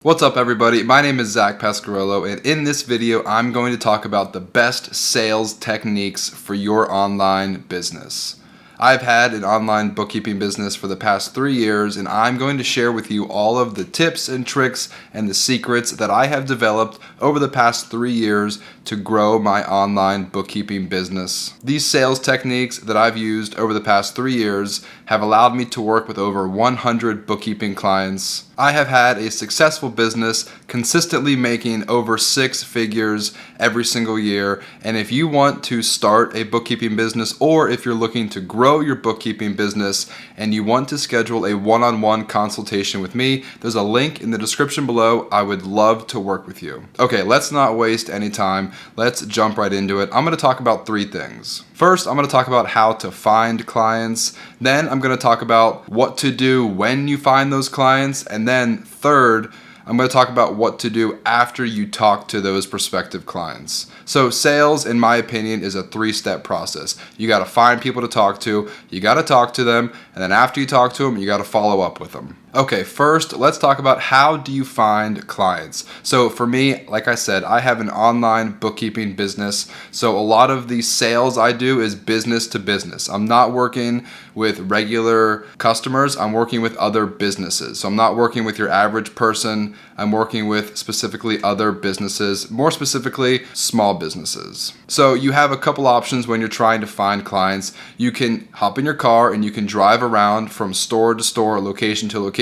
What's up everybody, my name is Zach Pasquarello, and in this video I'm going to talk about the best sales techniques for your online business. I've had an online bookkeeping business for the past 3 years, and I'm going to share with you all of the tips and tricks and the secrets that I have developed over the past 3 years to grow my online bookkeeping business. These sales techniques that I've used over the past 3 years have allowed me to work with over 100 bookkeeping clients. I have had a successful business consistently making over 6 figures every single year, and if you want to start a bookkeeping business, or if you're looking to grow your bookkeeping business and you want to schedule a one-on-one consultation with me, there's a link in the description below. I would love to work with you. Okay, let's not waste any time. Let's jump right into it. I'm going to talk about 3 things. First, I'm going to talk about how to find clients. Then I'm going to talk about what to do when you find those clients. And then third, I'm going to talk about what to do after you talk to those prospective clients. So sales, in my opinion, is a 3-step process. You got to find people to talk to, you got to talk to them, and then after you talk to them, you got to follow up with them. Okay, first, let's talk about how do you find clients. So for me, like I said, I have an online bookkeeping business. So a lot of the sales I do is business to business. I'm not working with regular customers. I'm working with other businesses. So I'm not working with your average person. I'm working with specifically other businesses, more specifically small businesses. So you have a couple options when you're trying to find clients. You can hop in your car and you can drive around from store to store, location to location.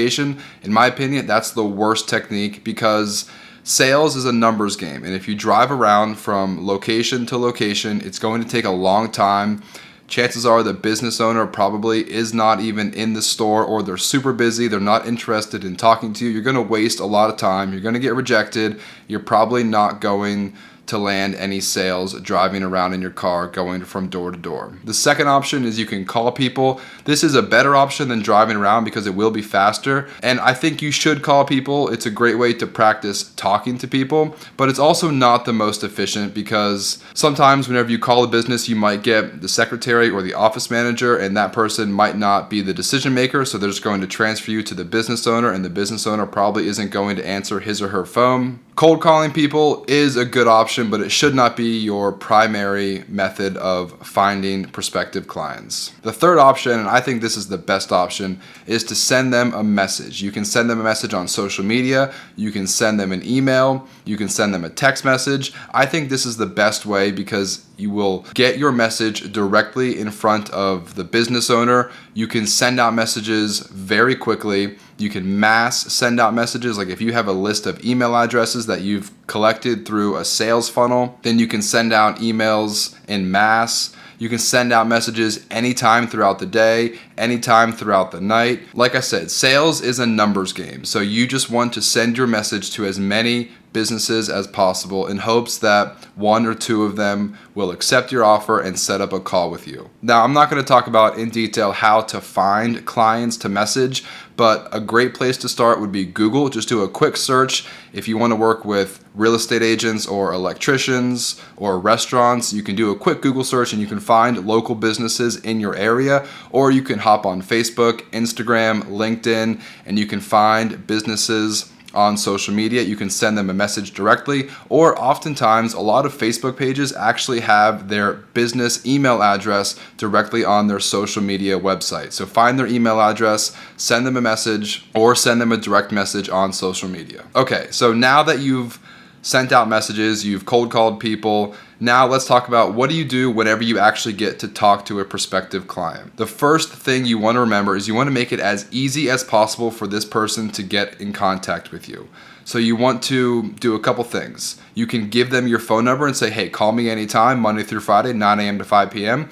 In my opinion, that's the worst technique because sales is a numbers game. And if you drive around from location to location, it's going to take a long time. Chances are the business owner probably is not even in the store, or they're super busy. They're not interested in talking to you. You're going to waste a lot of time. You're going to get rejected. You're probably not going to land any sales driving around in your car going from door to door. The second option is you can call people. This is a better option than driving around because it will be faster, and I think you should call people. It's a great way to practice talking to people, but it's also not the most efficient because sometimes whenever you call a business, you might get the secretary or the office manager, and that person might not be the decision maker, so they're just going to transfer you to the business owner, and the business owner probably isn't going to answer his or her phone. Cold calling people is a good option, but it should not be your primary method of finding prospective clients. The third option, and I think this is the best option, is to send them a message. You can send them a message on social media, you can send them an email, you can send them a text message. I think this is the best way because you will get your message directly in front of the business owner. You can send out messages very quickly. You can mass send out messages. Like if you have a list of email addresses that you've collected through a sales funnel, then you can send out emails in mass. You can send out messages anytime throughout the day, anytime throughout the night. Like I said, sales is a numbers game. So you just want to send your message to as many businesses as possible in hopes that 1 or 2 of them will accept your offer and set up a call with you. Now, I'm not going to talk about in detail how to find clients to message, but a great place to start would be Google. Just do a quick search. If you want to work with real estate agents or electricians or restaurants, you can do a quick Google search and you can find local businesses in your area, or you can hop on Facebook, Instagram, LinkedIn, and you can find businesses on social media. You can send them a message directly, or oftentimes a lot of Facebook pages actually have their business email address directly on their social media website. So find their email address, send them a message, or send them a direct message on social media. Okay, so now that you've sent out messages, you've cold called people, now let's talk about what do you do whenever you actually get to talk to a prospective client. The first thing you want to remember is you want to make it as easy as possible for this person to get in contact with you. So you want to do a couple things. You can give them your phone number and say, hey, call me anytime, Monday through Friday, 9 a.m. to 5 p.m.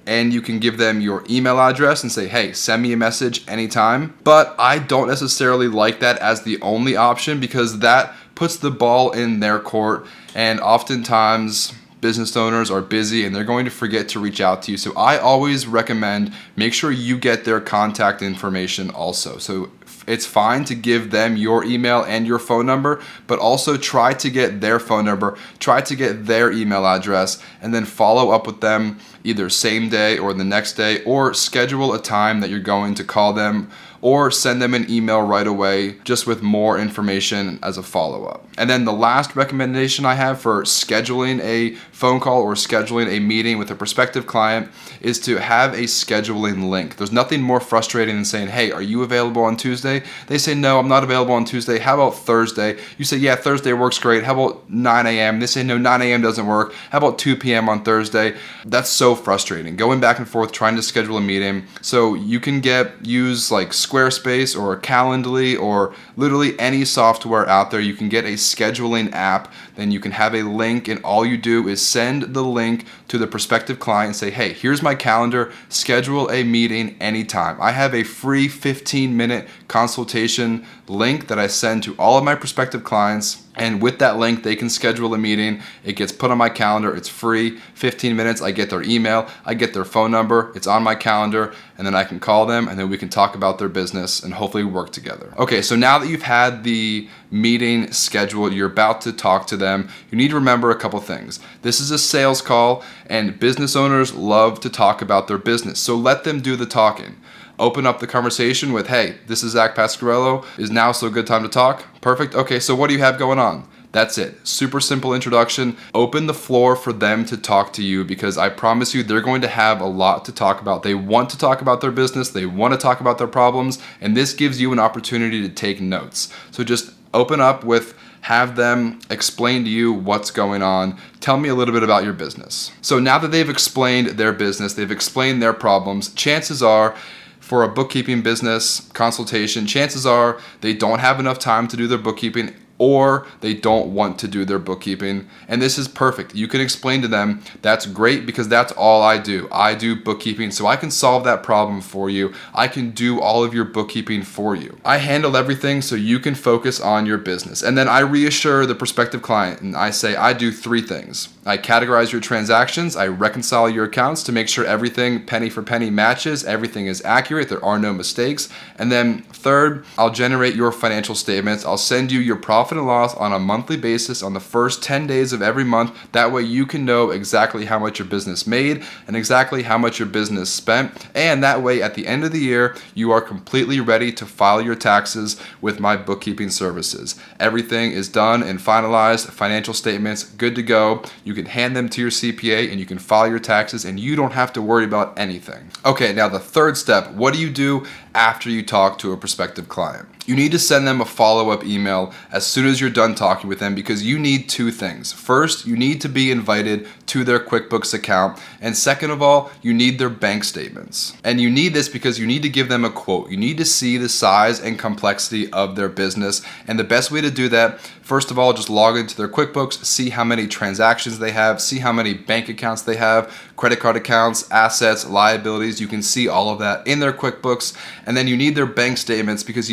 And you can give them your email address and say, hey, send me a message anytime. But I don't necessarily like that as the only option because that puts the ball in their court, and oftentimes business owners are busy and they're going to forget to reach out to you. So I always recommend make sure you get their contact information also. So it's fine to give them your email and your phone number, but also try to get their phone number, try to get their email address, and then follow up with them either same day or the next day, or schedule a time that you're going to call them or send them an email right away just with more information as a follow-up. And then the last recommendation I have for scheduling a phone call or scheduling a meeting with a prospective client is to have a scheduling link. There's nothing more frustrating than saying, hey, are you available on Tuesday? They say, no, I'm not available on Tuesday. How about Thursday? You say, yeah, Thursday works great. How about 9 a.m.? They say, no, 9 a.m. doesn't work. How about 2 p.m. on Thursday? That's so frustrating. Going back and forth trying to schedule a meeting. So you can use like Squarespace or Calendly or literally any software out there. You can get a scheduling app. Then you can have a link, and all you do is send the link to the prospective client and say, hey, here's my calendar. Schedule a meeting anytime. I have a free 15-minute consultation link that I send to all of my prospective clients. And with that link, they can schedule a meeting. It gets put on my calendar. It's free, 15 minutes. I get their email. I get their phone number. It's on my calendar. And then I can call them, and then we can talk about their business and hopefully work together. Okay, so now that you've had the meeting scheduled, you're about to talk to them, you need to remember a couple things. This is a sales call, and business owners love to talk about their business. So let them do the talking. Open up the conversation with, hey, this is Zach Pasquarello. Is now still a good time to talk? Perfect. Okay, so what do you have going on? That's it. Super simple introduction. Open the floor for them to talk to you, because I promise you they're going to have a lot to talk about. They want to talk about their business. They want to talk about their problems. And this gives you an opportunity to take notes. So just open up with, have them explain to you what's going on. Tell me a little bit about your business. So now that they've explained their business, they've explained their problems, chances are for a bookkeeping business consultation, chances are they don't have enough time to do their bookkeeping, or they don't want to do their bookkeeping. And this is perfect. You can explain to them, that's great, because that's all I do. I do bookkeeping, so I can solve that problem for you. I can do all of your bookkeeping for you. I handle everything so you can focus on your business. And then I reassure the prospective client, and I say, I do 3 things. I categorize your transactions. I reconcile your accounts to make sure everything penny for penny matches, everything is accurate, there are no mistakes. And then third, I'll generate your financial statements. I'll send you your profit and loss on a monthly basis on the first 10 days of every month. That way you can know exactly how much your business made and exactly how much your business spent. And that way at the end of the year, you are completely ready to file your taxes with my bookkeeping services. Everything is done and finalized, financial statements, good to go. You can hand them to your CPA and you can file your taxes, and you don't have to worry about anything. Okay, now the third step, what do you do after you talk to a prospective client? You need to send them a follow-up email as soon as you're done talking with them, because you need 2 things. First, you need to be invited to their QuickBooks account. And second of all, you need their bank statements. And you need this because you need to give them a quote. You need to see the size and complexity of their business. And the best way to do that, first of all, just log into their QuickBooks, see how many transactions they have, see how many bank accounts they have, credit card accounts, assets, liabilities. You can see all of that in their QuickBooks. And then you need their bank statements because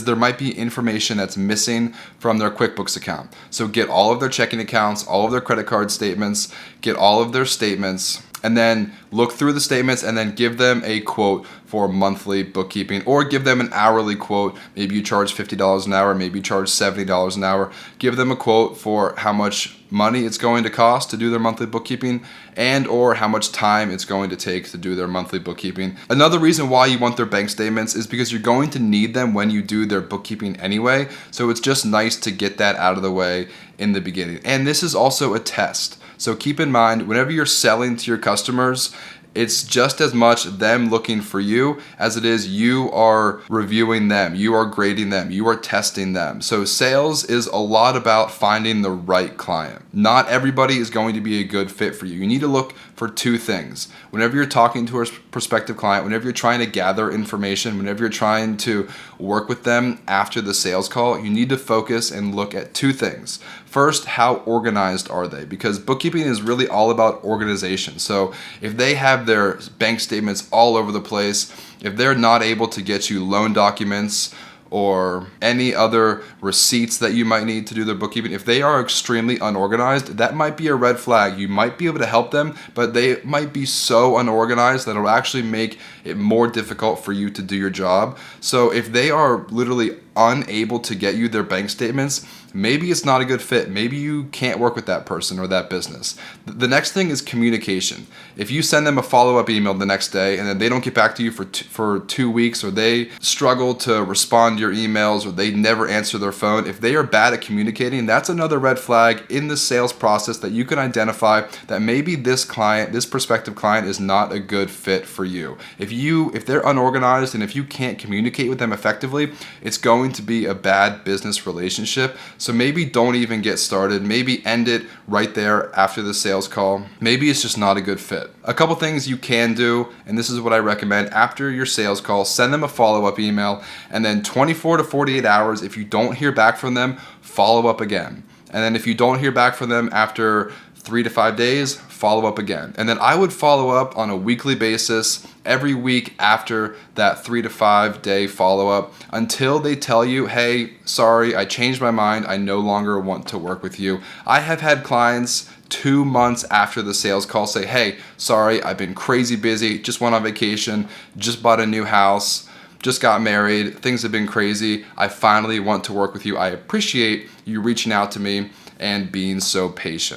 there might be information that's missing from their QuickBooks account. So get all of their checking accounts, all of their credit card statements, get all of their statements, and then look through the statements and then give them a quote for monthly bookkeeping, or give them an hourly quote. Maybe you charge $50 an hour, maybe you charge $70 an hour. Give them a quote for how much money it's going to cost to do their monthly bookkeeping, and or how much time it's going to take to do their monthly bookkeeping. Another reason why you want their bank statements is because you're going to need them when you do their bookkeeping anyway. So it's just nice to get that out of the way in the beginning. And this is also a test. So keep in mind, whenever you're selling to your customers, it's just as much them looking for you as it is you are reviewing them, you are grading them, you are testing them. So sales is a lot about finding the right client. Not everybody is going to be a good fit for you. You need to look for 2 things. Whenever you're talking to a prospective client, whenever you're trying to gather information, whenever you're trying to work with them after the sales call, you need to focus and look at 2 things. First, how organized are they? Because bookkeeping is really all about organization. So if they have their bank statements all over the place, if they're not able to get you loan documents or any other receipts that you might need to do their bookkeeping, if they are extremely unorganized, that might be a red flag. You might be able to help them, but they might be so unorganized that it'll actually make it more difficult for you to do your job. So if they are literally unable to get you their bank statements, maybe it's not a good fit. Maybe you can't work with that person or that business. The next thing is communication. If you send them a follow-up email the next day and then they don't get back to you for 2 weeks, or they struggle to respond to your emails, or they never answer their phone, if they are bad at communicating, that's another red flag in the sales process that you can identify that maybe this client, this prospective client, is not a good fit for you. If they're unorganized and if you can't communicate with them effectively, it's going to be a bad business relationship. So maybe don't even get started. Maybe end it right there after the sales call. Maybe it's just not a good fit. A couple things you can do, and this is what I recommend: after your sales call, send them a follow-up email, and then 24 to 48 hours, if you don't hear back from them, follow up again. And then if you don't hear back from them after 3 to 5 days, follow up again. And then I would follow up on a weekly basis every week after that 3 to 5 day follow up until they tell you, hey, sorry, I changed my mind. I no longer want to work with you. I have had clients 2 months after the sales call say, hey, sorry, I've been crazy busy, just went on vacation, just bought a new house, just got married, things have been crazy. I finally want to work with you. I appreciate you reaching out to me and being so patient.